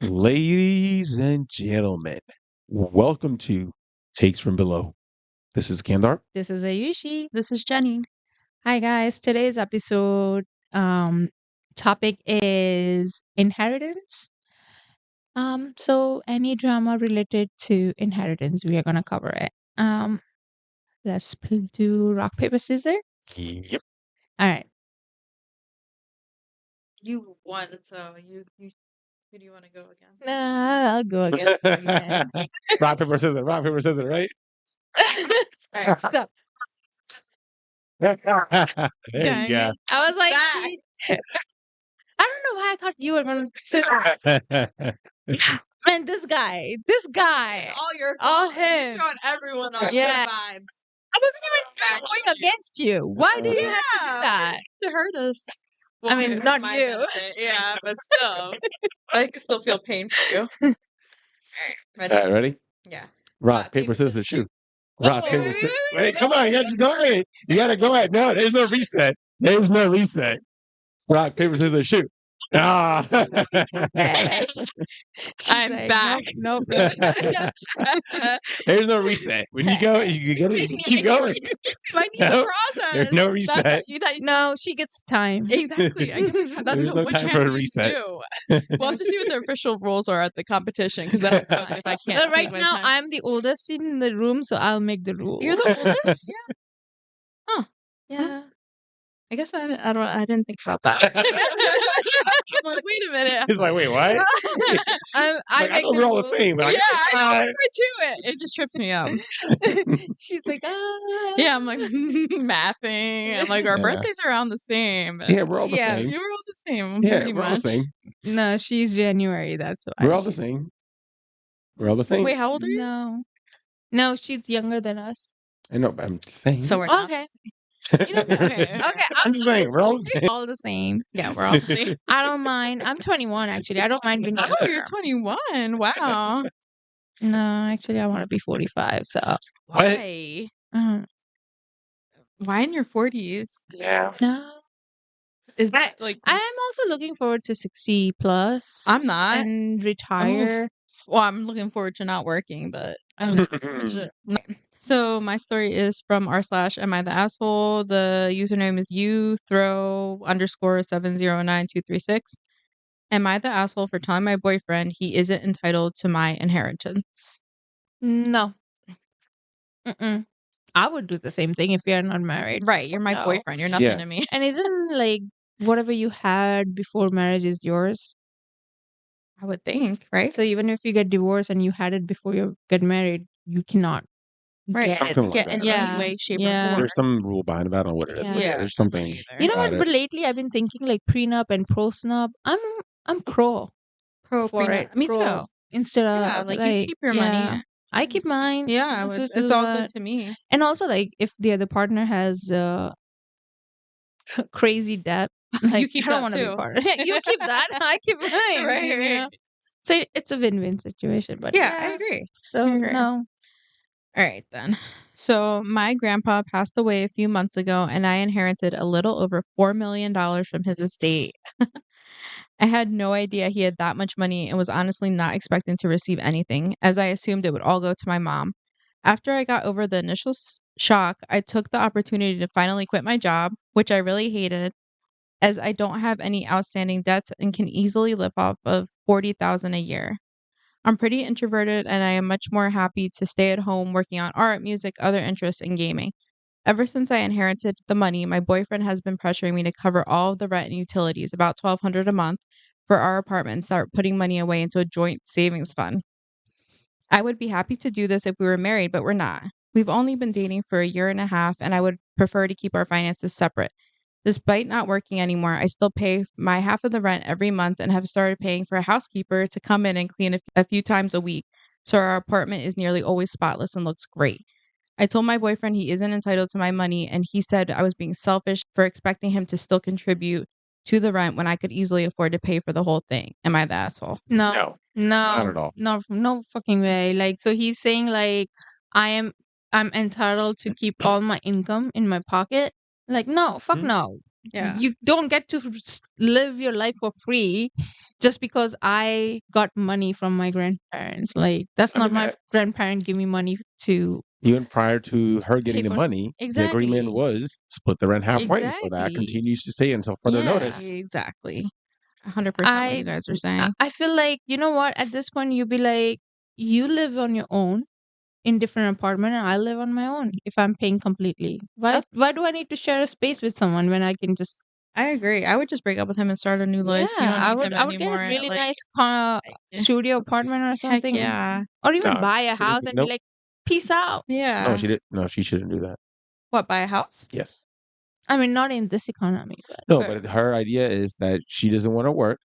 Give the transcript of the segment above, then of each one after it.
Ladies and gentlemen, welcome to Takes from Below. This is Kandarp. This is Aayushi. This is Jenny. Hi guys. Today's episode topic is inheritance. So any drama related to inheritance, we are gonna cover it. Let's do rock, paper, scissors. Yep. All right. You won, so you who do you want to go again? Nah, I'll go against you again. Rock, paper, scissors, right? All right, stop. There Dang you go. I was like, I don't know why I thought you were gonna sit. Man, this guy. All your All fault. him. You're throwing everyone on Yeah. good vibes. I wasn't even going against you. Why do you have to do that? To hurt us. I mean, not my you. benefit, yeah, but still, I can still feel pain for you. All right, All right, ready? Yeah. Rock, paper, scissors, shoot. Rock, paper, scissors. Wait, come on, you gotta just go ahead. You gotta go ahead. No, there's no reset. Rock, paper, scissors, shoot. Ah. I'm like, back. Nope. There's no reset. When you go, you keep going. I need to process. There's no reset. No, she gets time. Exactly. That's There's no what time for a champions reset. do. We'll have to see what the official rules are at the competition because that's fun if I can't. But right take my now, time. I'm the oldest in the room, so I'll make the rules. You're the oldest. Yeah. Huh. Yeah. I guess I didn't think about that. I'm like, wait a minute. He's like, wait, what? I thought we're all the same. But Yeah, I know to it. It just trips me out. She's like, Yeah, I'm like mathing. I'm like, our birthdays are around the same. Yeah, we're all the same. You were all the same. Yeah, pretty we're all the much. same. No, she's January. That's why. We're all the same. We're all the same. Wait, how old are you? No, she's younger than us. I know, but I'm just saying. So we're not. Okay. Okay. I'm just saying, we're all the same. All the same. Yeah, we're all the same. I don't mind. I'm 21, actually. I don't mind being Oh, younger. you're 21. Wow. No, actually, I want to be 45. So Why? uh, Why in your 40s? Yeah. no. Is I- like I am also looking forward to 60 plus. I'm not. And retire. Well, I'm looking forward to not working, but So my story is from r/am I the asshole. The username is _7092236. Am I the asshole for telling my boyfriend he isn't entitled to my inheritance? No. I would do the same thing if you're not married. Right, you're my No. boyfriend. You're nothing Yeah. to me. And isn't like whatever you had before marriage is yours? I would think, right? So even if you get divorced and you had it before you get married, you cannot Right. get Something like Get that. in Yeah. any way, shape, Yeah. or form. There's some rule behind it. I don't know what it is. But Yeah. there's something. You know what? about But it. lately I've been thinking like prenup and pro-snup. I'm pro Pro for prenup. it. Me pro, too. Instead of Yeah, like you keep your money. I keep mine. Yeah, Let's just it's do all that. good to me. And also like if the other partner has crazy debt, like, keep I don't that want to be too. part of it. You keep that, I keep mine. Right, you right. know? So it's a win-win situation. But Yeah, I agree. So I agree. no. All right, then. So my grandpa passed away a few months ago, and I inherited a little over $4 million from his estate. I had no idea he had that much money and was honestly not expecting to receive anything, as I assumed it would all go to my mom. After I got over the initial shock, I took the opportunity to finally quit my job, which I really hated, as I don't have any outstanding debts and can easily live off of $40,000 a year. I'm pretty introverted, and I am much more happy to stay at home working on art, music, other interests, and gaming. Ever since I inherited the money, my boyfriend has been pressuring me to cover all of the rent and utilities, about $1,200 a month, for our apartment and start putting money away into a joint savings fund. I would be happy to do this if we were married, but we're not. We've only been dating for a year and a half, and I would prefer to keep our finances separate. Despite not working anymore, I still pay my half of the rent every month and have started paying for a housekeeper to come in and clean a few times a week, so our apartment is nearly always spotless and looks great. I told my boyfriend he isn't entitled to my money, and he said I was being selfish for expecting him to still contribute to the rent when I could easily afford to pay for the whole thing. Am I the asshole? No. Not at all. No fucking way. Like, so he's saying like I'm entitled to keep all my income in my pocket. Like, no, fuck no. Yeah. You don't get to live your life for free just because I got money from my grandparents. Like, that's I not mean, my grandparent give me money to even prior to her pay getting the for money, the exactly. agreement was split the rent halfway. So that Exactly. continues to stay until further Yeah. notice. Exactly. 100% what you guys are saying. I feel like, you know what, at this point you'd be like, you live on your own in different apartment and I live on my own if I'm paying completely. Why do I need to share a space with someone when I can just I agree. I would just break up with him and start a new life. You don't I need would him I would get a anymore. really Like, nice studio apartment or heck something. yeah. Or even No, buy a she house doesn't. and Nope. be like, peace out. Yeah. No, she didn't. No, she shouldn't do that. What, buy a house? Yes. I mean, not in this economy, but No, but her idea is that she doesn't want to work.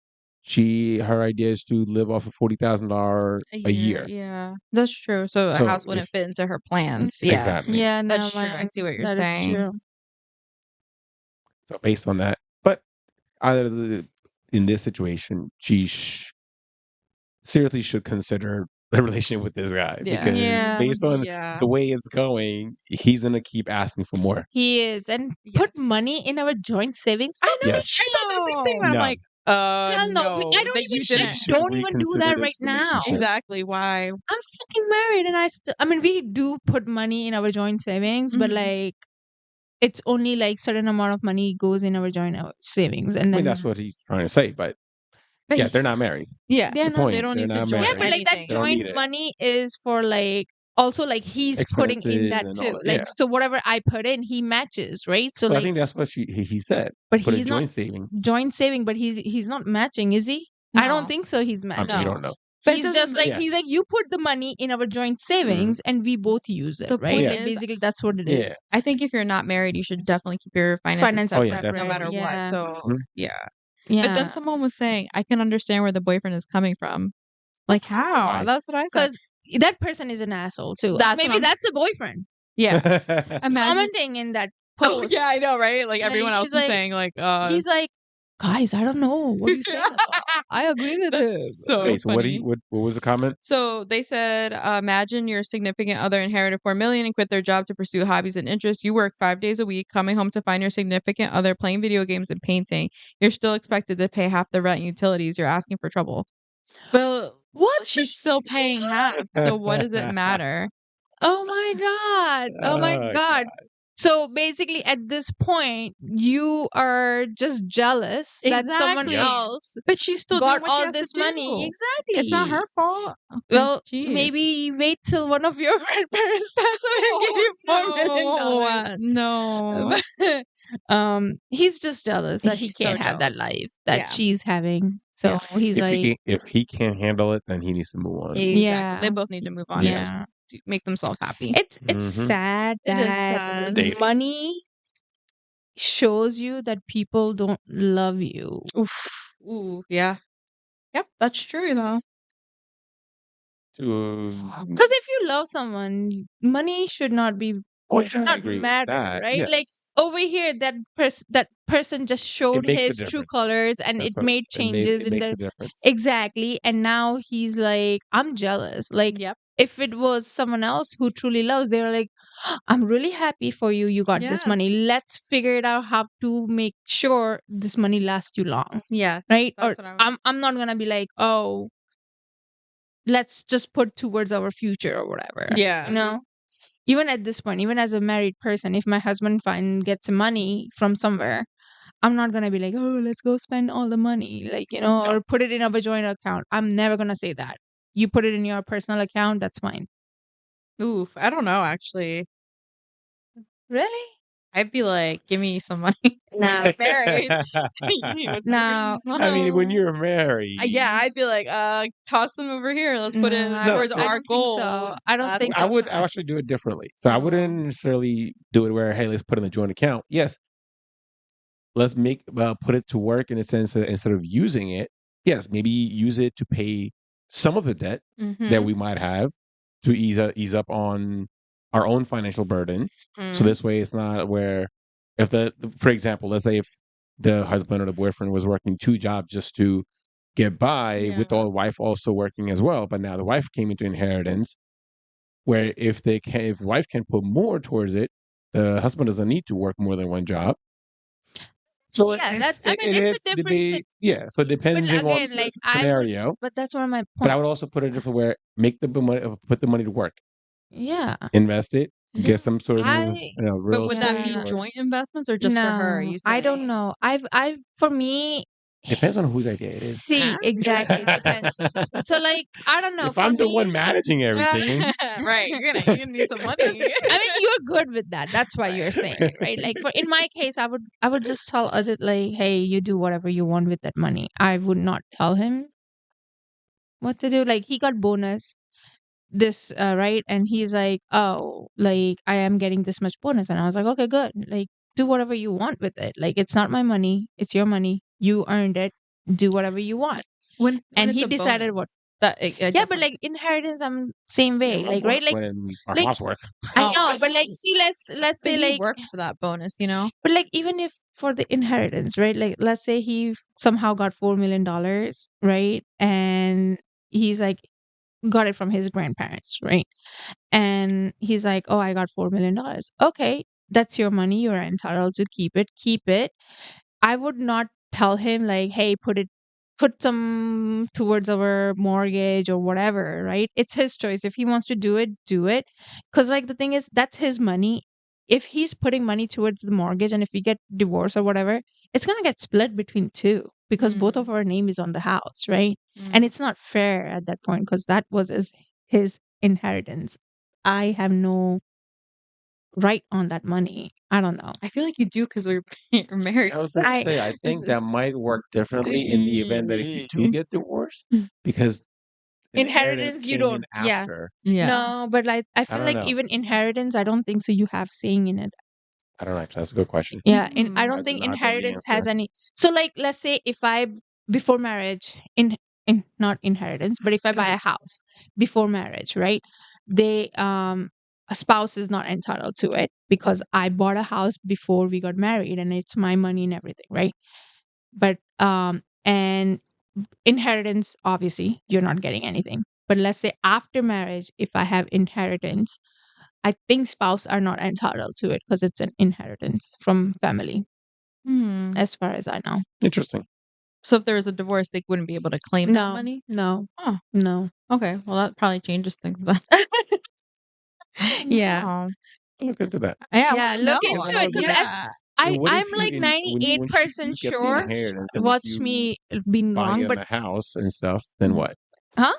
Her idea is to live off of $40,000 a year. Yeah, that's true. So a So house wouldn't if- fit into her plans. Yeah. Exactly. yeah, no, That's true. I see what you're that is saying. true. So based on that, but in this situation, she seriously should consider the relationship with this guy Yeah. because Yeah. based on Yeah. the way it's going, he's gonna keep asking for more. He is, and put Yes. money in our joint savings. I know. Yes. I thought the same thing, but I'm No. like, Hell no. no, I don't that even. you She didn't. should don't even do reconsider that this right now. relationship. Exactly. Why? I'm fucking married, and I mean, we do put money in our joint savings, but Mhm. like, it's only like certain amount of money goes in our joint savings, and I then mean, that's what he's trying to say, but yeah, they're not married. Yeah. they're The not. point, They don't they're need to not join Yeah, married. but like that anything. They don't need joint it. money is for like also like he's putting in Expenses that and too. all that, Like yeah. so, whatever I put in, he matches, right? So Well, I like think that's what he said. But Put a he's not joint saving. joint saving, but he's not matching, is he? I don't No. think so. He's I matching. mean, we No. don't know. But it He's doesn't just like he's Yes. like you put the money in our joint savings and we both use it, The right? point Like is- basically that's what it is. Yeah. I think if you're not married, you should definitely keep your finances Finances Oh, yeah, separate, no definitely. matter what. Yeah. So Mhm. yeah. Yeah. But then someone was saying, I can understand where the boyfriend is coming from. Like how? Why? That's what I said. Because that person is an asshole too. That's what Maybe I'm- that's a boyfriend Yeah. Imagine. commenting in that post. Oh, yeah, I know, right? Like everyone Like, else he's is like- saying, like, He's like, guys, I don't know. What are you saying? I agree with That's him. so Wait, so funny. what was the comment? So they said, imagine your significant other inherited $4 million and quit their job to pursue hobbies and interests. You work 5 days a week, coming home to find your significant other playing video games and painting. You're still expected to pay half the rent and utilities. You're asking for trouble. But What? she's still paying half. So what does it matter? Oh my God. Oh my Oh, God. So basically, at this point, you are just jealous that someone Exactly. else But she's still got doing what she all has this to money. do. Exactly. It's not her fault. Well, Jeez. maybe wait till one of your grandparents pass away and give you $4 million. No. He's just jealous that he He's so can't have that jealous. life that Yeah. she's having. So he's if he can't handle it, then he needs to move on. Exactly. Yeah. They both need to move on Yes. and just make themselves happy. It's Mhm. sad It is that sad. Dating. money shows you that people don't love you. Oof. Ooh, yeah. Yep, that's true though. Because if you love someone, money should not be Oh, yeah, I not agree with matter, that. right? Like Yes. over here, that person just showed makes a his true difference. colors, and That's it what- made changes it in makes their a difference. exactly. And now he's like, I'm jealous. Like Yep. if it was someone else who truly loves, they were like, I'm really happy for you. You got this Yeah. money. Let's figure it out how to make sure this money lasts you long, Yeah. right? That's Or what I I'm not gonna be like, oh, let's just put towards our future or whatever. Yeah. You know? Even at this point, even as a married person, if my husband gets money from somewhere, I'm not gonna be like, oh, let's go spend all the money, like, you know, or put it in a joint account. I'm never gonna say that. You put it in your personal account, that's fine. Oof. I don't know actually. Really? I'd be like, give me some money. No, married. No. I mean, when you're married, Yeah, I'd be like, toss them over here. Let's put it No, I towards don't- I our don't think so. goals. I don't think I so. would actually do it differently. So I wouldn't necessarily do it where, hey, let's put in a joint account. Yes, let's put it to work in a sense that instead of using it, yes, maybe use it to pay some of the debt Mm-hmm. that we might have to ease up on our own financial burden. Mm. So this way, it's not where if for example, let's say if the husband or the boyfriend was working 2 jobs just to get by, with the wife also working as well, but now the wife came into inheritance, where if the wife can put more towards it, the husband doesn't need to work more than one job. So Yeah, it's that's. I mean, it it's is a different. yeah. So But depending on again, like I would. scenario, But that's one of my but I points. would also put it different where make the money, put the money to work, Yeah. invest it, Yeah. get some sort of I. But real would that estate. be Yeah. joint investments or just for her? No, You I saying? don't know. For me, Depends on whose idea it is. see, exactly. It depends. So, like, I don't know. If For I'm the me, one managing everything, Right. You're gonna need some money. I mean, you're good with that. That's why you're saying it, right? Like, for in my case, I would just tell other like, hey, you do whatever you want with that money. I would not tell him what to do. Like, he got bonus this right, and he's like, oh, like I am getting this much bonus, and I was like, okay, good. Like, do whatever you want with it. Like, it's not my money, it's your money. You earned it. Do whatever you want. When And it's he a decided bonus, what. that Yeah, but like inheritance, I'm same way. Like, right, like when our like house work. I know, but like, see, let's but say he like, worked for that bonus, you know. but like, even if for the inheritance, right? Like, let's say he somehow got $4 million, right? And he's like got it from his grandparents, right? And he's like, oh, I got $4 million. Okay, that's your money. You're entitled to keep it. Keep it. I would not tell him like, hey, put some towards our mortgage or whatever, right? It's his choice. If he wants to do it, do it. Because like the thing is, that's his money. If he's putting money towards the mortgage and if we get divorced or whatever, it's gonna get split between two because both of our name is on the house, right? And it's not fair at that point because that was his inheritance. I have no right on that money. I don't know. I feel like you do because we're you're married. I was going to say, I think that might work differently in the event that if you do get divorced, because Inheritance, you came in don't. Yeah. after. Yeah. No, but like I feel don't like know. even inheritance, I don't think so. You have saying in it. I don't know. Actually, that's a good question. Yeah, and I I don't do think not know the inheritance has answer. any. So like, let's say if I before marriage in not inheritance, but if I buy a house before marriage, right? They a spouse is not entitled to it because I bought a house before we got married and it's my money and everything, right? But and inheritance, obviously, you're not getting anything. But let's say after marriage, if I have inheritance, I think spouse are not entitled to it because it's an inheritance from family, as far as I know. Interesting. So if there was a divorce, they wouldn't be able to claim that money? No, Oh, no. okay. Well, that probably changes things then. Yeah. Wow. Look into that. Yeah, Yeah, no. look into when I it was because like- Yeah. What I'm if you like in- when you 98% do get the sure. inheritance and if Watch you me being buy wrong, it on but the house and stuff, then what? huh?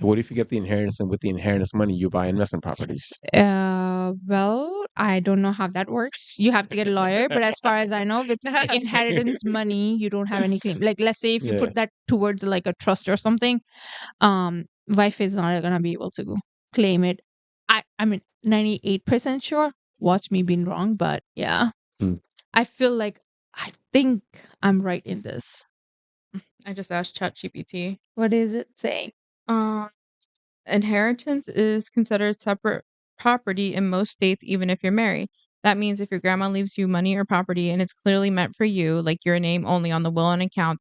What if you get the inheritance and with the inheritance money you buy investment properties? Well, I don't know how that works. You have to get a lawyer, but as far as I know, with the inheritance money, you don't have any claim. Like, let's say if you Yeah. put that towards like a trust or something, wife is not gonna be able to claim it. I mean, 98% sure. Watch me being wrong, but yeah, I feel like I think I'm right in this. I just asked ChatGPT. What is it saying? Inheritance is considered separate property in most states, even if you're married. That means if your grandma leaves you money or property and it's clearly meant for you, like your name only on the will and account,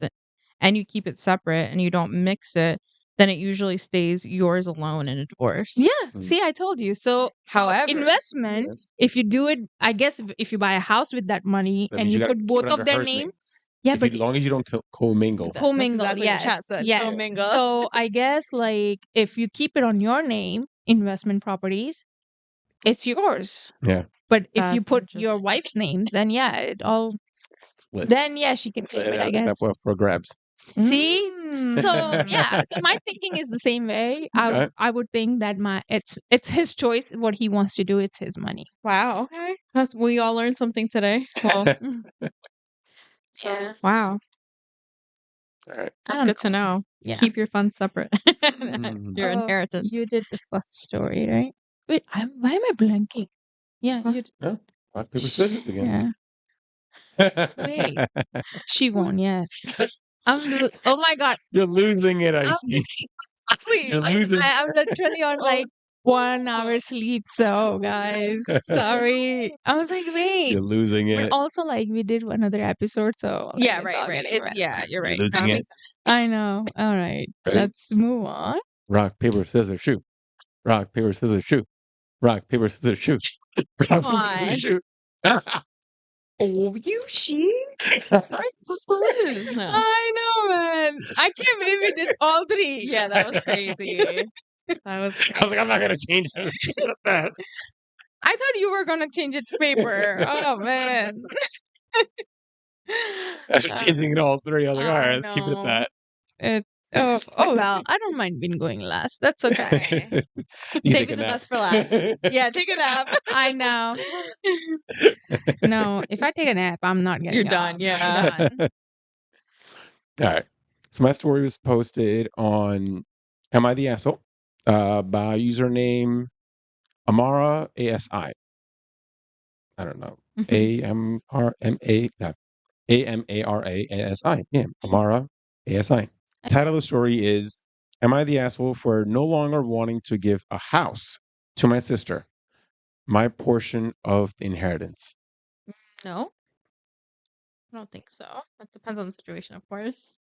and you keep it separate and you don't mix it, then it usually stays yours alone in a divorce. Yeah, see, I told you. So, However, investment, if you do it, I guess if you buy a house with that money That and means you gotta put keep both it of under their her names. names. Yeah, As but long as you don't commingle. commingle, exactly what yes, Chat said, yes. commingle. So I guess like if you keep it on your name, investment properties, it's yours. Yeah. But if you That's put your interesting. wife's names, then yeah, it all. Split. Then yeah, she can claim it. I guess. For grabs. See, Mm. so yeah, so my thinking is the same way. Okay. I would think that it's his choice. What he wants to do, it's his money. Wow. Okay. We all learned something today. Well, Yeah. wow. All right. That's good to know. Yeah. Keep your funds separate. Your Oh, inheritance. You did the first story, right? Wait, why am I blanking? Yeah, Huh? you. No. Rock, paper, scissors again. Yeah. Wait, she won. Yes. Oh my god. You're losing it, I'm, Aayushi. You're I'm losing. literally on like 1 hour sleep. So guys, sorry. I was like, wait. You're losing But it. also, like, we did another episode, so like, Yeah, it's right, all right. getting It's yeah, you're You're right. losing That it. makes sense. I know. All right, Ready? let's move on. Rock, paper, scissors, shoot. Rock, paper, scissors, shoot. Rock, paper, scissors, shoot. Rock, paper, on. scissors, shoot. Aayushi? No. I know, man. I can't believe we did all three. Yeah, that was crazy. That was I was like, I'm not gonna change it. Look at that. I thought you were gonna change it to paper. Oh man. After changing it all three, I was like, all right, let's keep it at know. that. Oh well, I don't mind being going last. That's okay. You Save take it a the nap. best for last. Yeah, take a nap. I know. No, if I take a nap, I'm not getting You're done, up. yeah. I'm done. All right. So my story was posted on Am I the Asshole? By username Amara ASI. I don't know. AMRMA. AMARAASI. Yeah, Amara ASI. The title of the story is Am I the Asshole for no longer wanting to give a house to my sister? My portion of the inheritance. No, I don't think so. That depends on the situation, of course.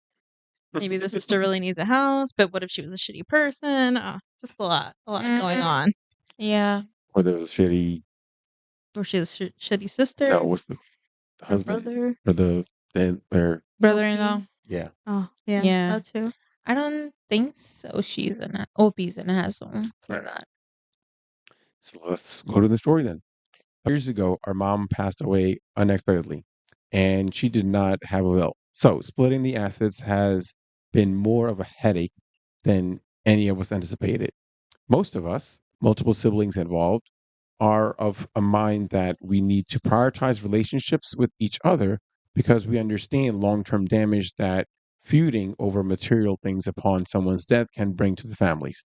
Maybe the sister really needs a house, but what if she was a shitty person? Just a lot going on. Yeah. Or there was a shitty. Or she's a shitty sister. No, what's the or husband? brother. Or their Brother-in-law. yeah. Oh, yeah, Yeah. that too. I don't think so. She's an OP's an asshole for that. So let's go to the story then. Years ago, our mom passed away unexpectedly, and she did not have a will. So splitting the assets has been more of a headache than any of us anticipated. Most of us, multiple siblings involved, are of a mind that we need to prioritize relationships with each other because we understand long term damage that feuding over material things upon someone's death can bring to the families.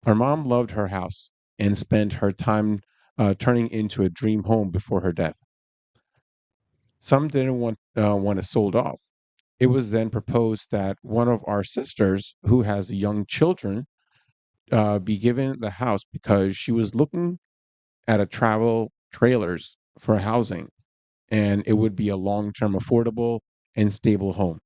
Our mom loved her house and spent her time turning into a dream home before her death. Some didn't want it sold off. It was then proposed that one of our sisters, who has young children, be given the house because she was looking at a travel trailers for housing, and it would be a long-term affordable and stable home.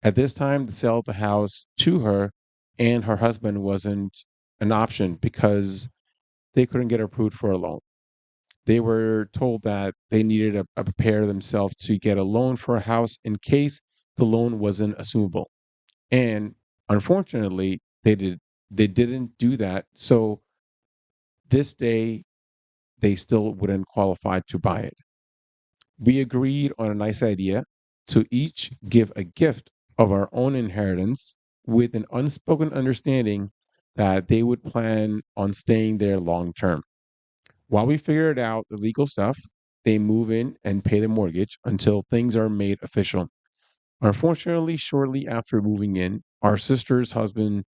At this time, the sale of the house to her and her husband wasn't an option because they couldn't get approved for a loan. They were told that they needed to prepare themselves to get a loan for a house in case the loan wasn't assumable. And unfortunately, they didn't do that. So this day they still wouldn't qualify to buy it. We agreed on a nice idea to each give a gift of our own inheritance with an unspoken understanding that they would plan on staying there long term. While we figured out the legal stuff, they move in and pay the mortgage until things are made official. Unfortunately, shortly after moving in, our sister's husband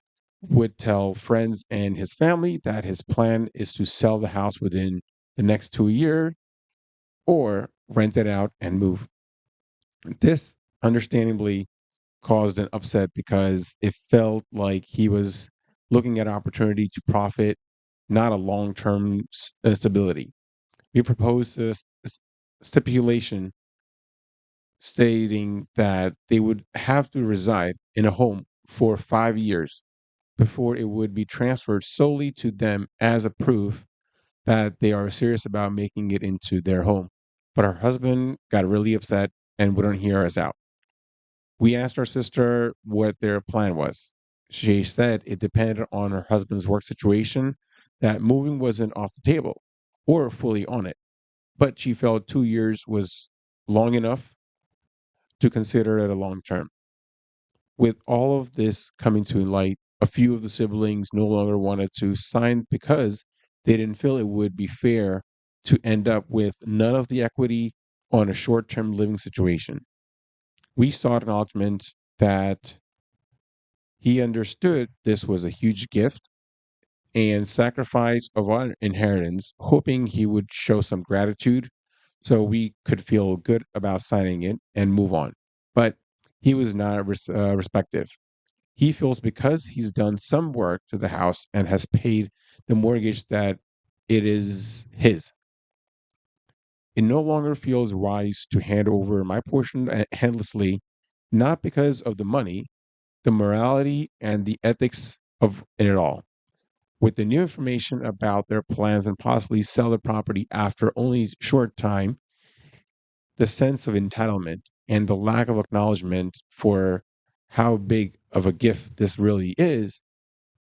would tell friends and his family that his plan is to sell the house within the next 2 years or rent it out and move. This understandably caused an upset because it felt like he was looking at opportunity to profit, not a long term stability. We proposed this stipulation stating that they would have to reside in a home for 5 years before it would be transferred solely to them as a proof that they are serious about making it into their home. But her husband got really upset and wouldn't hear us out. We asked our sister what their plan was. She said it depended on her husband's work situation, that moving wasn't off the table or fully on it, but she felt 2 years was long enough to consider it a long term. With all of this coming to light, a few of the siblings no longer wanted to sign because they didn't feel it would be fair to end up with none of the equity on a short term living situation. We sought acknowledgement that he understood this was a huge gift and sacrifice of our inheritance, hoping he would show some gratitude so we could feel good about signing it and move on. But he was not respective. He feels because he's done some work to the house and has paid the mortgage that it is his. It no longer feels wise to hand over my portion handlessly, not because of the money, the morality, and the ethics of it all. With the new information about their plans and possibly sell the property after only a short time, the sense of entitlement and the lack of acknowledgement for how big of a gift this really is,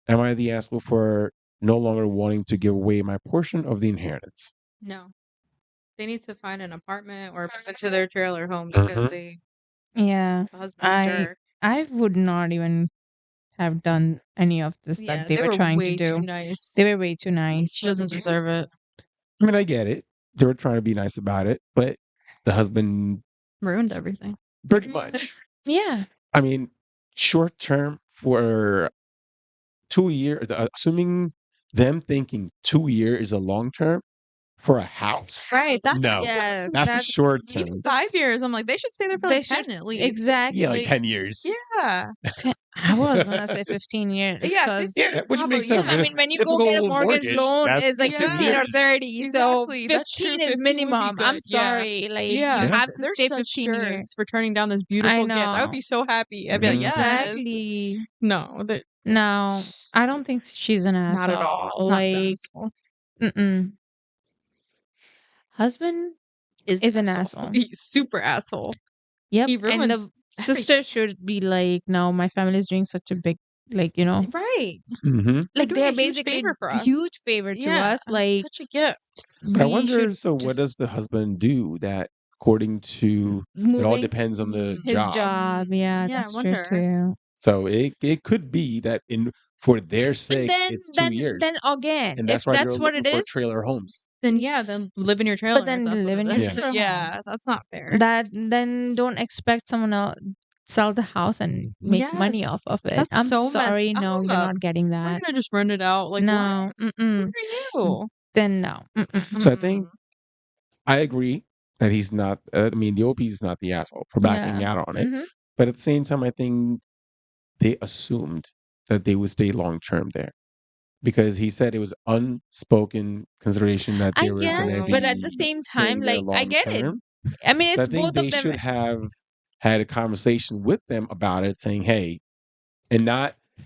am I the asshole for no longer wanting to give away my portion of the inheritance? No. They need to find an apartment or move into their trailer home because the husband's a jerk. I would not even have done any of this Yeah, that they they were were trying to way too do. nice. They were way too nice. She doesn't deserve it. I mean, I get it. They were trying to be nice about it, but the husband Ruined everything. pretty much. Yeah. I mean, short term for 2 years, assuming them thinking 2 years is a long term for a house. Right. That's No, Yeah, that's a short even term. 5 years. I'm like, they should stay there for They like 10 should at least. exactly. Yeah, like 10 years. Yeah. I was gonna say 15 years Yeah, because Yeah, which Probably, makes sense. yeah. I mean, when you go get a Typical mortgage loan, that's it's like 15 15 or years. 30. So Exactly. That's true. 15 is 15 would be minimum. I'm good. Yeah. sorry. Like, Yeah. you have to They're stay such 15 years. jerks for turning down this beautiful gift. I would know. be so happy. I'd be like, Mhm. yes. Exactly. No, No, I don't think she's an asshole. not at all. Not that Like, asshole. mm-mm. Husband is an asshole. He's super asshole. Yep. He And ruined the sister should be like, no, my family is doing such a big, like, you know, Right. Mm-hmm. like doing they're a huge basically favor for us. huge favor to Yeah, us. Like, such a gift. But I we wonder, should so what does just the husband do that, according to, it all moving depends on the his job. Yeah, Yeah, I that's true wonder. too. So it could be that for their But sake, then, it's 2 years. then again, And if that's why they're that's what looking it for is, trailer homes. Then live in your trailer. but then if that's live what in it your is. trailer Yeah, home. that's not fair. Then don't expect someone else sell the house and make money Yes. off of it. That's I'm so sorry, messed no, you're up. not getting We're that. gonna just rent it out. Like, No, what? mm-mm. Who are you? Then no. Mm-mm. So I think I agree that he's not. I mean, the OP is not the asshole for backing Yeah. out on it. Mhm. But at the same time, I think they assumed that they would stay long term there because he said it was unspoken consideration that I they were going guess, to but be at the same staying time, there like I long get it. term. I mean, So I it's think both they of them. should have had a conversation with them about it, saying, "Hey," and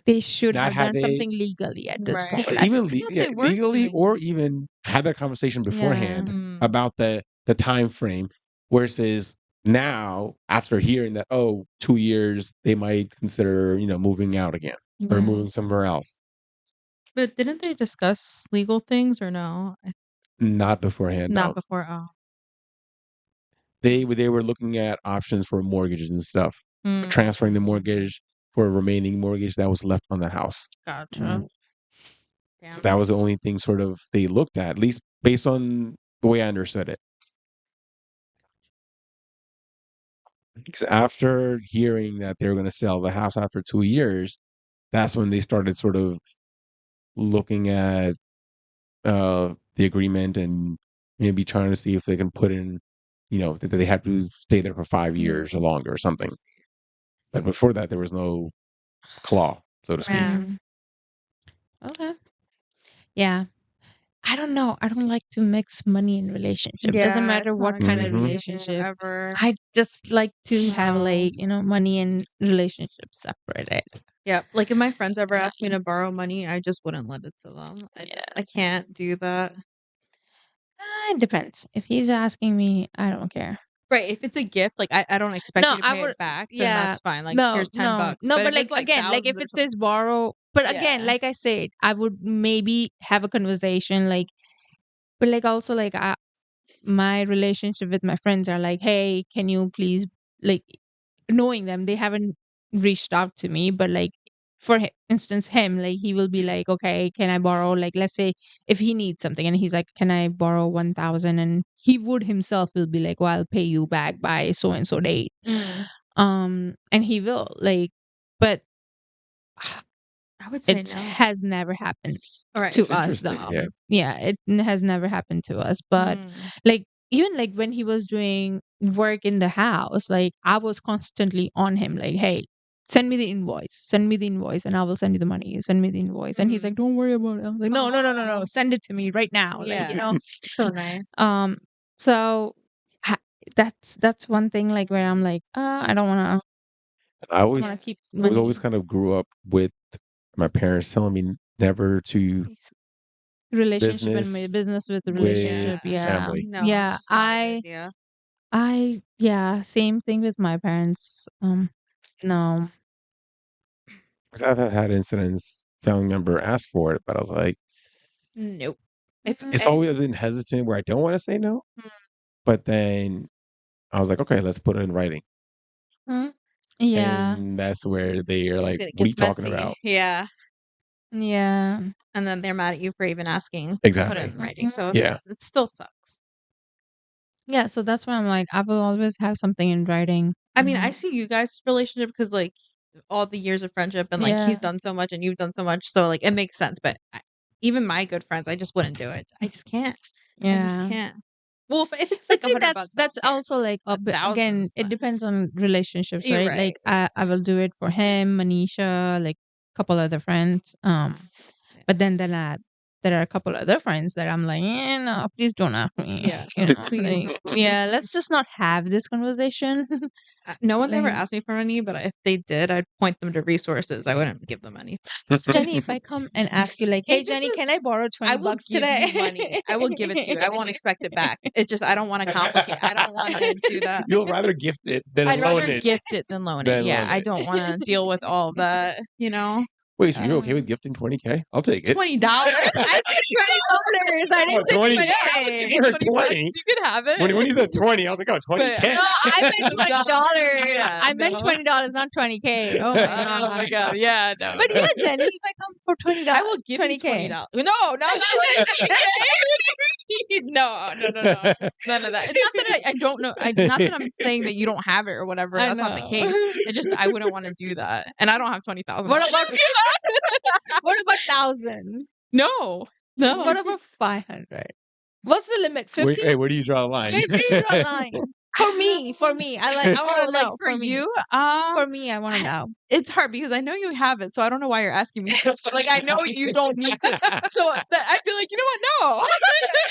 They should not have had done they something legally at this Right. point. even thought they were legally doing or it. even had that conversation beforehand Mm. about the time frame versus now after hearing that 2 years they might consider moving out again or Yeah. moving somewhere else. But didn't they discuss legal things or no? Not beforehand. Not No, before. Oh. they were looking at options for mortgages and stuff, Mm. transferring the mortgage for a remaining mortgage that was left on the house. Gotcha. So that was the only thing sort of they looked at least based on the way I understood it. Because after hearing that they were going to sell the house after 2 years, that's when they started sort of looking at the agreement and maybe trying to see if they can put in, that they have to stay there for 5 years or longer or something. But before that, there was no claw, so to speak. Yeah. Okay. Yeah. I don't know. I don't like to mix money in relationship. Doesn't matter it's what not a kind good of Mhm. idea relationship. ever. I just like to have No. like, money and relationships separated. Yeah, like if my friends ever asked me to borrow money, I just wouldn't lend it to them. I can't do that. It depends. If he's asking me, I don't care. Right, if it's a gift, like I don't expect No, you to I pay would. it back, then Yeah. that's fine. Like No, here's $10. no, But but if like it's like again, like if thousands it or something, says borrow, but again, Yeah. like I said, I would maybe have a conversation, like, but like also like my relationship with my friends are like, hey, can you please, like, knowing them, they haven't reached out to me, but like for instance, him, like he will be like, okay, can I borrow, like, let's say if he needs something and he's like, can I borrow 1,000, and he would himself will be like, well, I'll pay you back by so and so date. And he will, like, but I would say it no. has never happened All right. to It's us interesting. though. Yeah. It has never happened to us, but like even like when he was doing work in the house, like I was constantly on him, like, hey, send me the invoice and I will send you the money, send me the invoice. And he's like, don't worry about it. I was like, no, send it to me right now. Yeah. Like, you know. So nice. So that's one thing, like, where I'm like, I don't want I to keep was money. always kind of grew up with my parents telling me never to Relationship and business business with the with relationship. Yeah. family. No, Yeah. it's just not a good idea. Same thing with my parents. No. Because I've had incidents, family member asked for it, but I was like, Nope. it's always been hesitant where I don't want to say no. But then I was like, okay, let's put it in writing. Yeah. And that's where they are like, It what are you gets talking messy. about? Yeah. Yeah. And then they're mad at you for even asking to put Exactly. it in writing. So Yeah. it still sucks. Yeah, so that's why I'm like, I will always have something in writing. I mean, I see you guys' relationship because like all the years of friendship and like he's done so much and you've done so much, so like it makes sense. But even my good friends, I just wouldn't do it. I just can't. I just Yeah. can't. Well, if it's But like see, $100, that's I don't also like care. but again, Thousands, it then. depends on relationships, You're right? Like right. I will do it for him, Manisha, like a couple other friends. But then there are a couple other friends that I'm like, no, please don't ask me. Yeah, You know, please. like, yeah, let's just not have this conversation. No one's ever Like- asked me for money, but if they did, I'd point them to resources. I wouldn't give them money. Jenny, if I come and ask you, like, hey, Jenny, can I borrow $20 I will give today? you money. I will give it to you. I won't expect it back. It's just I don't want to complicate. I don't want to do that. You'll rather gift it than I'd loan rather it. gift it than loan it. Than Yeah, loan I it. don't want to deal with all of that. You know, Wait, so you're okay with gifting $20K? I'll take it. $20. I said $20. I didn't say 20. 20. You heard 20 bucks, 20. you could have it. When you said 20, I was like, oh, 20K. No, I meant $20. Yeah, I meant $20, not 20K. Oh my god. Yeah, no. But yeah, Jenny, if I come for $20, I will give you $20. No, no, no. No, none of that. None of that. It's not that I don't know. Not that I'm saying that you don't have it or whatever. I That's not the know. case. It's just I wouldn't want to do that, and I don't have 20,000. What about what about 1,000? No, no. What about 500? What's the limit? 50? Wait, where do you draw the line? Where do you draw the line? For me, I want to know. Like for me. you, For me, I want to know. it's hard because I know you have it, so I don't know why you're asking me. Like I know you don't need to, so I feel like you know what? No,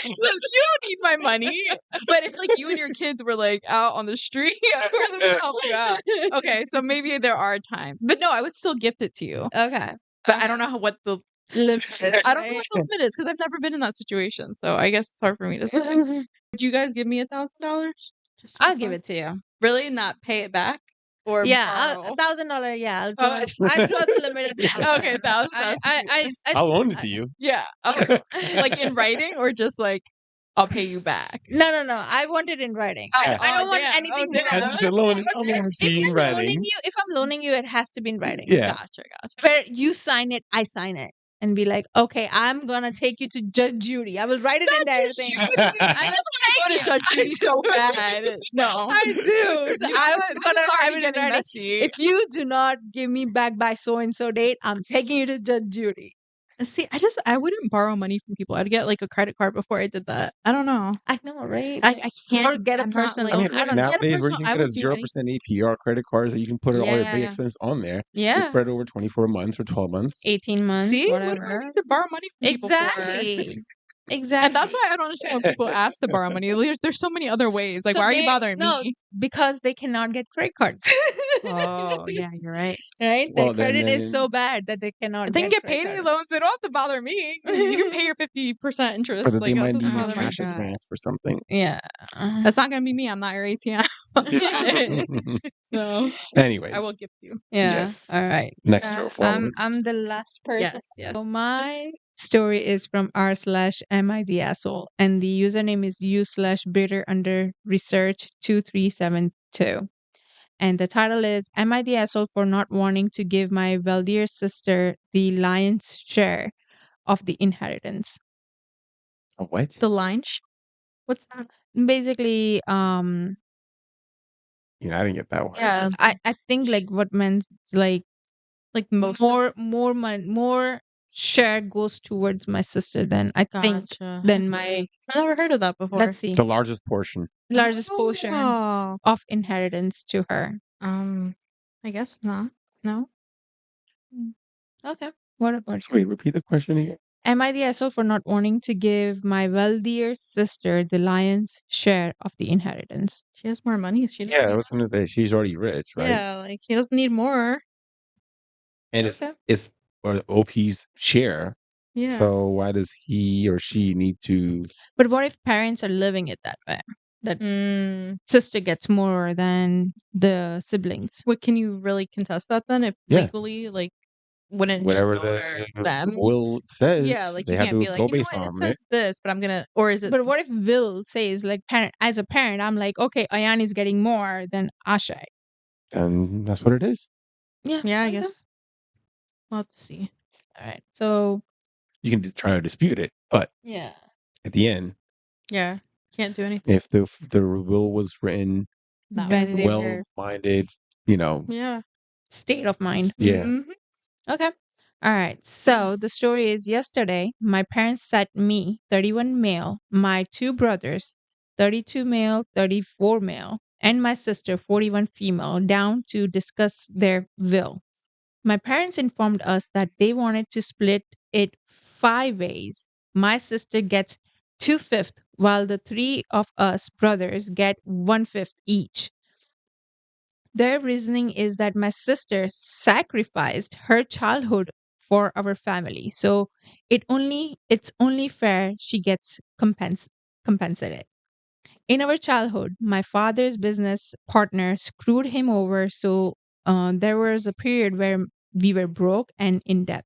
you don't need my money. But if like you and your kids were like out on the street, of course I'm gonna help you out. Okay, so maybe there are times, but no, I would still gift it to you. Okay. But I don't know what the limit is. I don't know what the limit is because I've never been in that situation, so I guess it's hard for me to say. Would you guys give me $1,000? I'll give it to you. Really, not pay it back or borrow? $1,000. Yeah, I'll draw. I draw the limit. Okay, $1,000. I'll loan it to you. Yeah, like in writing or just like I'll pay you back. No. I want it in writing. I don't want anything. As you said, loan it to you in writing. If I'm loaning you, it has to be in writing. Yeah. Gotcha. Where you sign it, I sign it. And be like, okay, I'm gonna take you to Judge Judy. I will write it in there. I just want to go to Judge Judy so bad. No, I do. So I'm gonna have it in writing. Messy. If you do not give me back by so and so date, I'm taking you to Judge Judy. See, I wouldn't borrow money from people. I'd get like a credit card before I did that. I don't know. I know, right? I can't or get a personal. I mean, I don't nowadays where you personal- can I get a would do 0% APR credit cards that you can put all your big Yeah. expenses on there. Yeah. Just spread it over 24 months or 12 months. 18 months. See, what do I whatever. need to borrow money from people for? Exactly. And that's why I don't understand when people ask to borrow money. There's so many other ways. Like, So why are you bothering no, me? because they cannot get credit cards. Oh, yeah, you're right. Right? Well, Their credit then- is so bad that they cannot. They can get credit payday cards. loans. They don't have to bother me. You can pay your 50% interest. But that they like, might that doesn't need a bother me. cash advance for something. Yeah. That's not gonna be me. I'm not your ATM. So Anyways. I will gift you. Yeah. Yes. All right. Next Joe forward. I'm the last person. Yes. So my story is from r/am the asshole, and the username is u/bitter_research2372. And the title is Am I the asshole for not wanting to give my wealthier sister the lion's share of the inheritance? What? The line. What's that? Basically, I didn't get that one. yeah, I think like what meant like most more share goes towards my sister than I think Gotcha. than my. I've never heard of that before. Let's see, The largest portion. largest portion Oh. of inheritance to her. I guess not. No. Okay, what about So wait, repeat the question again. Am I the asshole for not wanting to give my wealthier sister the lion's share of the inheritance? She has more money. She doesn't Yeah, I need was going to say she's already rich, right? Yeah, like she doesn't need more. And Okay. it's or OP's share. Yeah. So why does he or she need to? But what if parents are living it that way? that Mm. sister gets more than the siblings. What can you really contest that then? If Yeah. legally, like, wouldn't Whatever just go the to them? will says, Yeah, like they you have can't to be like, go you know based what, it on says it. this, but I'm gonna, or is it? But what if Will says, like, as a parent, I'm like, okay, Ayani's getting more than Ashay. And that's what it is. Yeah. Yeah, I okay. guess we'll have to see. All right. So You can try to dispute it, but yeah, at the end, Yeah, can't do anything. if the will was written when they were well-minded, you know, Yeah. state of mind. yeah. Mhm. Okay. All right. So the story is yesterday, my parents sat me, 31 male, my two brothers, 32 male, 34 male, and my sister, 41 female, down to discuss their will. My parents informed us that they wanted to split it 5 ways. My sister gets 2/5, while the three of us brothers get 1/5 each. Their reasoning is that my sister sacrificed her childhood for our family. So it's only fair she gets compensated. In our childhood, my father's business partner screwed him over, so there was a period where we were broke and in debt.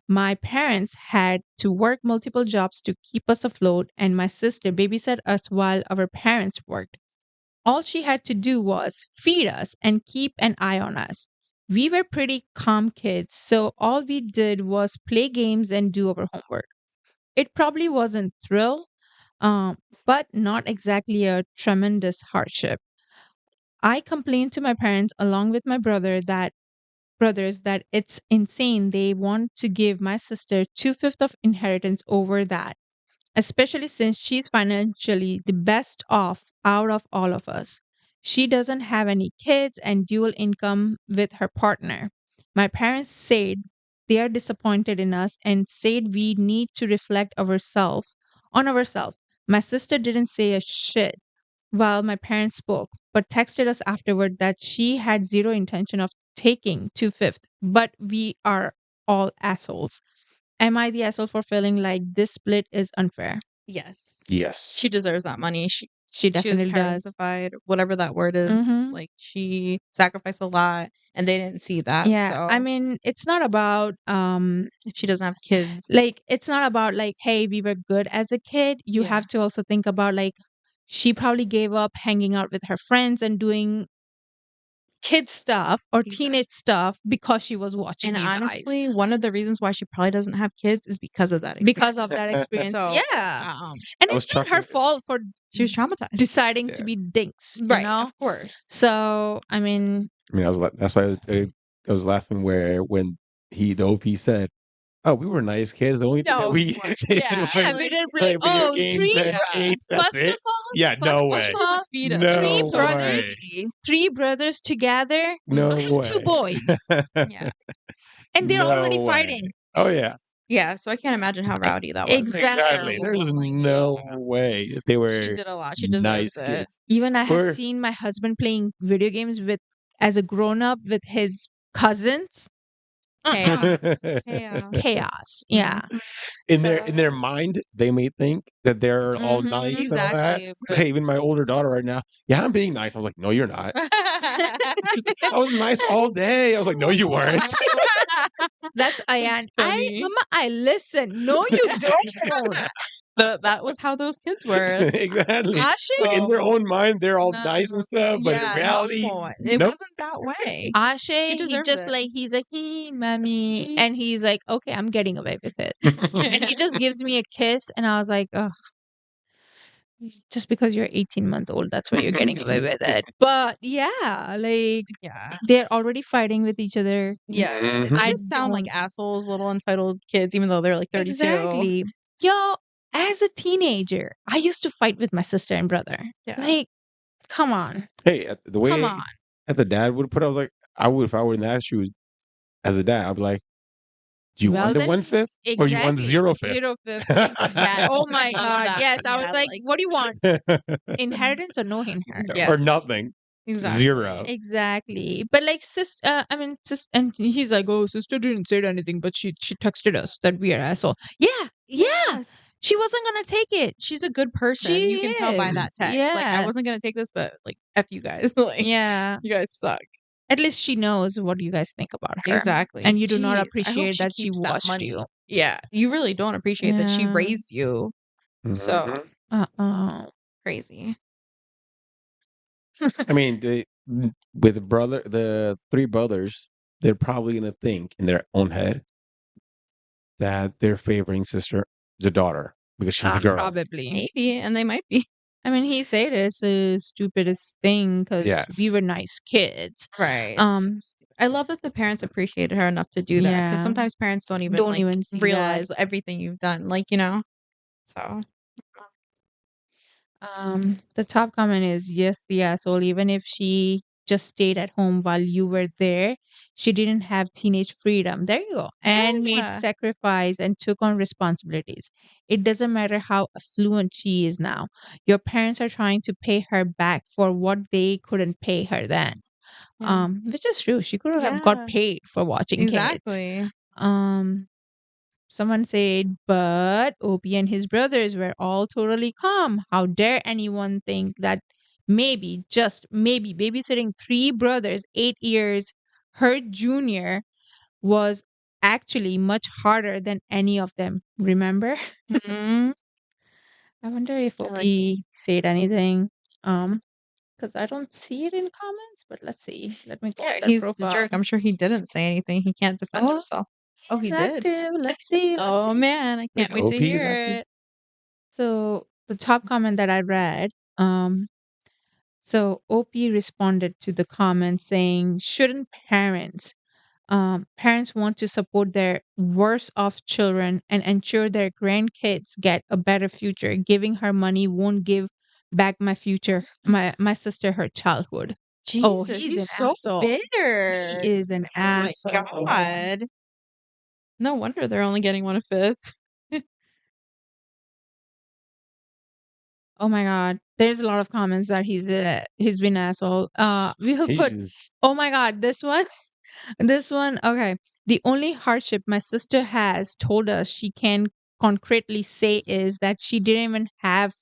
My parents had to work multiple jobs to keep us afloat, and my sister babysat us while our parents worked. All she had to do was feed us and keep an eye on us. We were pretty calm kids, so all we did was play games and do our homework. It probably wasn't thrill, but not exactly a tremendous hardship. I complained to my parents along with my brothers that it's insane they want to give my sister 2/5 of inheritance over that, especially since she's financially the best off out of all of us. She doesn't have any kids and dual income with her partner. My parents said they are disappointed in us and said we need to reflect ourselves. My sister didn't say a shit while my parents spoke, but texted us afterward that she had zero intention of taking 2/5, but we are all assholes. Am I the asshole for feeling like this split is unfair? Yes. Yes. She deserves that money. She She was definitely does. parentified, whatever that word is. Mhm. Like she sacrificed a lot, and they didn't see that. Yeah, So I mean, it's not about if she doesn't have kids, like it's not about like, hey, we were good as a kid. You Yeah. have to also think about like she probably gave up hanging out with her friends and doing kid stuff or teenage stuff because she was watching and you guys. honestly, one of the reasons why she probably doesn't have kids is because of that experience. Because of that experience. So, yeah. And I was it's not her chuckling- fault for she was traumatized. deciding Yeah. to be dinks, you Right, know? of course. So, I mean, I was like, that's why I was laughing when the OP said, "Oh, we were nice kids. The only thing No, that of we course. did Yeah, was we didn't play play. video Oh, games and ate. That's First it. of all, Yeah, no way. first of all, feed us. No three way. brothers, three brothers together, No way. two boys, Yeah. and they're No already way. fighting. Oh yeah, Yeah, so I can't imagine how rowdy that was. Exactly. There's Like, no way that they were she did a lot. She deserves nice it. kids. Even I have We're- seen my husband playing video games as a grown up with his cousins. Chaos. Chaos. Chaos. Yeah. in their mind, they may think that they're all Mhm. nice and all that. Exactly. Hey, even my older daughter right now, yeah, I'm being nice. I was like, no, you're not. I was nice all day. I was like, no, you weren't. That's Ayan. funny. Mama, I listen. No, you don't. That was how those kids were. Exactly. Ashay? It's like in their own mind, they're all No, nice and stuff, but in yeah, reality, no, it nope. wasn't that way. Ashay, She he deserves just it. like he's like, he mommy, and he's like, okay, I'm getting away with it. And he just gives me a kiss, and I was like, oh, just because you're 18-month old, that's why you're getting away with it. But yeah, like Yeah. they're already fighting with each other. Yeah. Mhm. They I just sound like don't- assholes, little entitled kids, even though they're like 32. Exactly. Yo, as a teenager, I used to fight with my sister and brother. Yeah. Like, come on. Hey, the way Come on. that the dad would put, I was like, I would if I were in that shoes as a dad, I'd be like, do you Well, want the then, 1/5 or you want exactly. 0/5? 0/5. Yes, Oh my love God. that. Yes. I was Yeah, like, like- what do you want? Inheritance or no inheritance? Yes. Or nothing. Exactly. 0. Exactly. But like and he's like, oh, sister didn't say anything, but she texted us that we are asshole. Yeah. Yeah. Yes. She wasn't gonna take it. She's a good person. She You can tell by is. that text. Like, I wasn't Yes. gonna take this, but like, F you guys. Like, Yeah. you guys suck. At least she knows what you guys think about her. Exactly. And you do not Jeez, I hope appreciate she that she keeps that watched money. you. Yeah, you really don't appreciate that she Yeah. raised you. So Mhm. crazy. I mean, with the three brothers, they're probably gonna think in their own head that they're favoring the daughter, because she's a girl. Probably. Maybe, and they might be. I mean, he said it's the stupidest thing because we Yes. were nice kids. Right. I love that the parents appreciated her enough to do that, because Yeah. sometimes parents don't even Don't like even see that. realize everything you've done. Like, you know. So The top comment is, yes, the asshole. Even if she just stayed at home while you were there, she didn't have teenage freedom. There you go. And made Yeah. sacrifice and took on responsibilities. It doesn't matter how affluent she is now. Your parents are trying to pay her back for what they couldn't pay her then. Yeah. Which is true. She could have got paid for watching Exactly. kids. Someone said, but Opie and his brothers were all totally calm. How dare anyone think that maybe, just maybe, babysitting three brothers 8 years her junior was actually much harder than any of them. Remember? Mhm. I wonder if I like Opie said anything. Because I don't see it in comments, but let's see. Let me go Yeah, to their he's the profile. jerk. I'm sure he didn't say anything. He can't defend Oh, himself. Oh, he he's did. active. Let's see. Let's Oh see. man, I can't wait to OP is hear active. it. So the top comment that I read, so OP responded to the comment saying, shouldn't parents want to support their worse off children and ensure their grandkids get a better future. Giving her money won't give back my sister her childhood. Oh, Jesus, he's an he's so asshole. bitter. He is an Oh my asshole. god. No wonder they're only getting 1/5. Oh my god. There's a lot of comments that he's been asshole. We will put He's oh my god, this one. This one, okay. The only hardship my sister has told us she can concretely say is that she didn't even have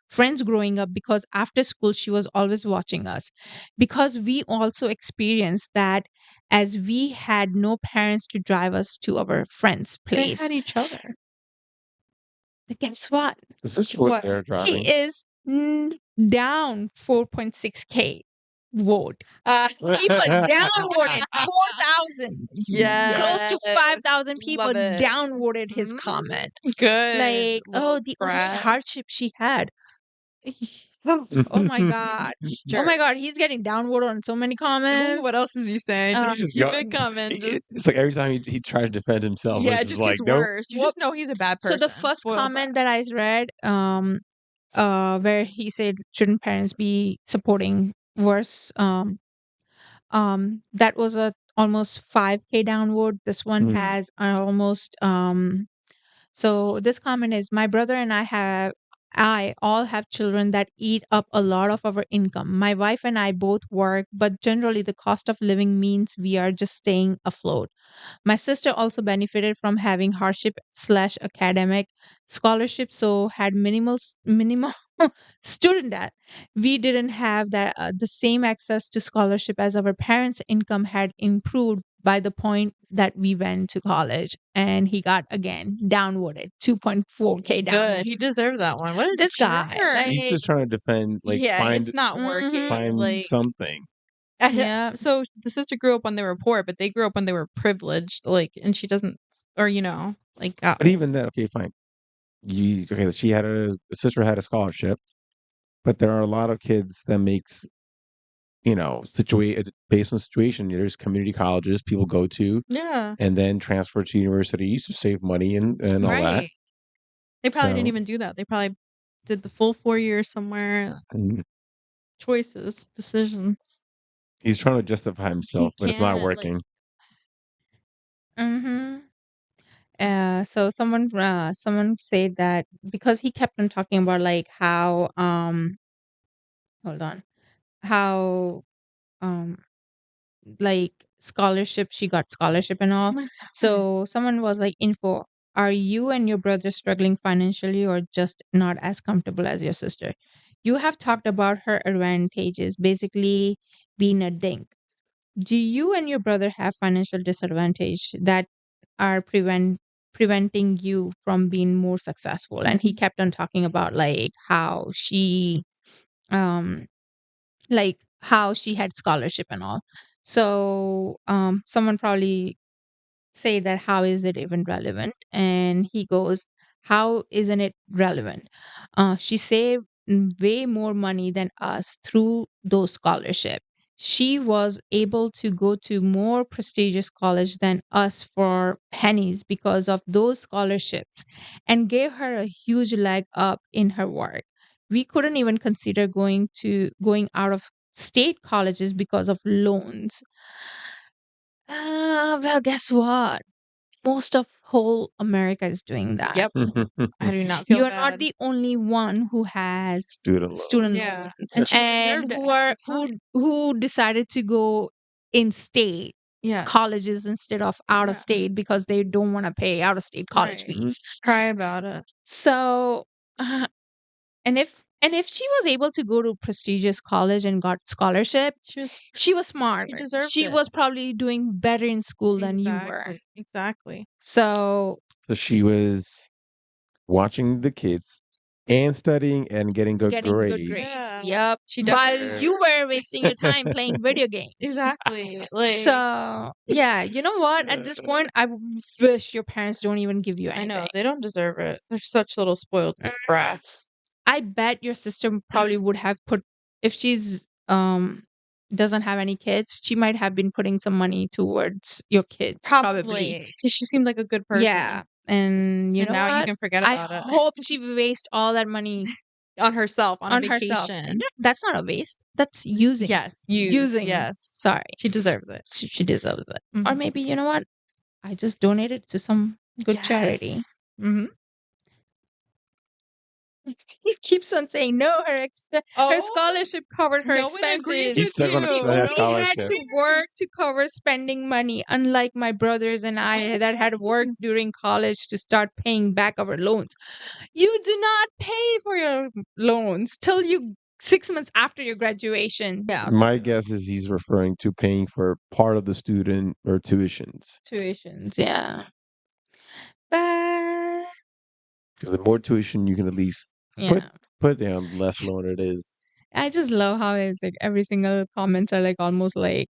friends growing up because after school she was always watching us. Because we also experienced that as we had no parents to drive us to our friend's They place. had each other. But guess what? the sister was What? there driving. He is down 4.6K vote. People downvoted 4,000. Close to 5,000 people Love it. downvoted his Mhm. comment. Good. Like, little the only brat. hardship she had. Oh my god. Oh my god, Jerks. he's getting downvoted on so many Ooh, comments. what else is he saying? Just Just Just keep go- it coming. Just It's like every time he tries to defend himself, yeah, it's it just just gets like, nope. worse. You just know he's a bad So person. the first Spoiled comment brat. that I read, where he said, shouldn't parents be supporting worse? That was a almost 5K downvote. This one Mhm. has almost so this comment is, my brother and I all have children that eat up a lot of our income. My wife and I both work, but generally the cost of living means we are just staying afloat. My sister also benefited from having hardship slash academic scholarship, so had minimal student debt. We didn't have the same access to scholarship as our parents' income had improved by the point that we went to college, and he got again downvoted 2.4K down. Good. He deserved that one. What a This guy, jerk. like, He's just trying to defend, like, Yeah, find it's not working. Mhm. Like something. Yeah. So the sister grew up when they were poor, but they grew up when they were privileged. Like, and she doesn't, or like, But even then, okay, fine. She had a sister had a scholarship, but there are a lot of kids that makes situated based on situation. There's community colleges people go to yeah, and then transfer to universities to save money and all that. right. They probably didn't So even do that. They probably did the full 4 years somewhere. mm, Choices, decisions. he's trying to justify himself, but it's not can't, like- working. Mm-hmm. So someone said that because he kept on talking about like how hold on, how like scholarship, she got scholarship and all. So someone was like, info, Are you and your brother struggling financially or just not as comfortable as your sister? You have talked about her advantages, basically being a dink. Do you and your brother have financial disadvantage that are preventing you from being more successful? And he kept on talking about like how she um how she had scholarship and all. So someone probably say that how is it even relevant, and he goes, how isn't it relevant? She saved way more money than us through those scholarship. She was able to go to more prestigious college than us for pennies because of those scholarships, and gave her a huge leg up in her work. We couldn't even consider going out of state colleges because of loans. Well, guess what? Most of whole America is doing that. Yep. I do not feel You're bad. not the only one who has Student loans. student Yeah. loans, And she deserved it at the time. who decided to go in state Yes. colleges instead of out of Yeah. state because they don't want to pay out of state college Right. fees. Cry about it. So, and if she was able to go to prestigious college and got scholarship, she was smart. She deserved She it. was probably doing better in school than you were. Exactly. So So she was watching the kids and studying and getting good grades. Yeah. Yep. She While definitely you were wasting your time playing video games. Exactly. So yeah, you know what? At this point, I wish your parents don't even give you I anything. know they don't deserve it. They're such little spoiled brats. I bet your sister probably would have put, if she's doesn't have any kids, she might have been putting some money towards your kids. Probably. Because she seemed like a good person. Yeah. And you And know now you what? can forget I about it. hope she wastes all that money On herself, on a herself. vacation. That's not a waste. That's using. Yes. Using. Yes. Sorry. She deserves it. She deserves it. Mhm. Or maybe, you know what? I just donated to some good charity. Mm-hmm. He keeps on saying no. Her Oh, scholarship covered her no one agrees expenses. He's with still gonna you. still have Only had scholarship. to work to cover spending money, unlike my brothers and I that had worked during college to start paying back our loans. You do not pay for your loans till 6 months after your graduation. Yeah. My guess is he's referring to paying for part of the student or tuitions. Tuitions, yeah. But Because the more tuition you can at least yeah. put down, the less loan it is. I just love how it's like every single comments are like almost like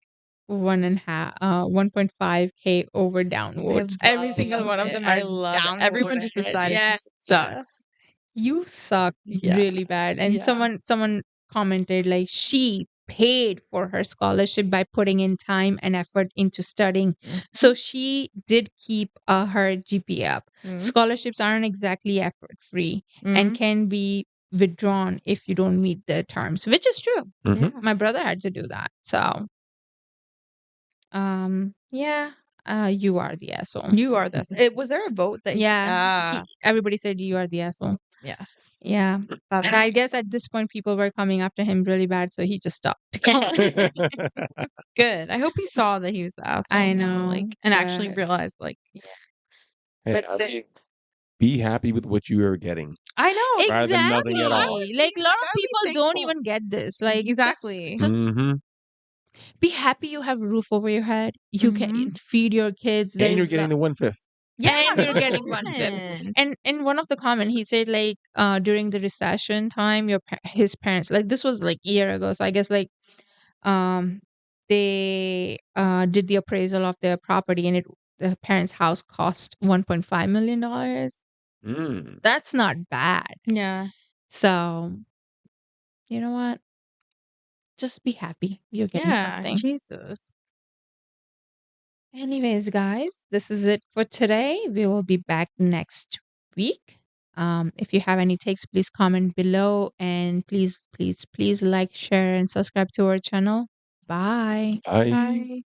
1.5K over downwards. Every single one of them are I love it. Everyone just decided yeah. to suck. You suck Yeah. really bad. And Yeah. someone commented like she paid for her scholarship by putting in time and effort into studying. So she did keep her GPA up. Scholarships aren't exactly effort free and can be withdrawn if you don't meet the terms, which is true. Mhm. My brother had to do that. So yeah, you are the asshole. You are the. Was there a vote that? Yeah, everybody said you are the asshole. Yes. Yeah, and I guess at this point people were coming after him really bad, so he just stopped. Good. I hope he saw that he was the asshole. I know, and actually realized, Hey, be happy with what you are getting. I know Rather than nothing at all. exactly. Like a lot of people don't thankful. even get this. Like Exactly. just Mhm. be happy you have a roof over your head. You can feed your kids. And you're there's getting the 1/5. Yeah, and you're getting 1/5. And in one of the comment, he said like during the recession time, his parents, like this was like a year ago, so I guess like they did the appraisal of their property, and the parents' house cost $1.5 million. That's not bad. Yeah. So you know what? Just be happy you're getting something. Jesus. Anyways, guys, this is it for today. We will be back next week. If you have any takes, please comment below, and please like, share, and subscribe to our channel. Bye. Bye. Bye.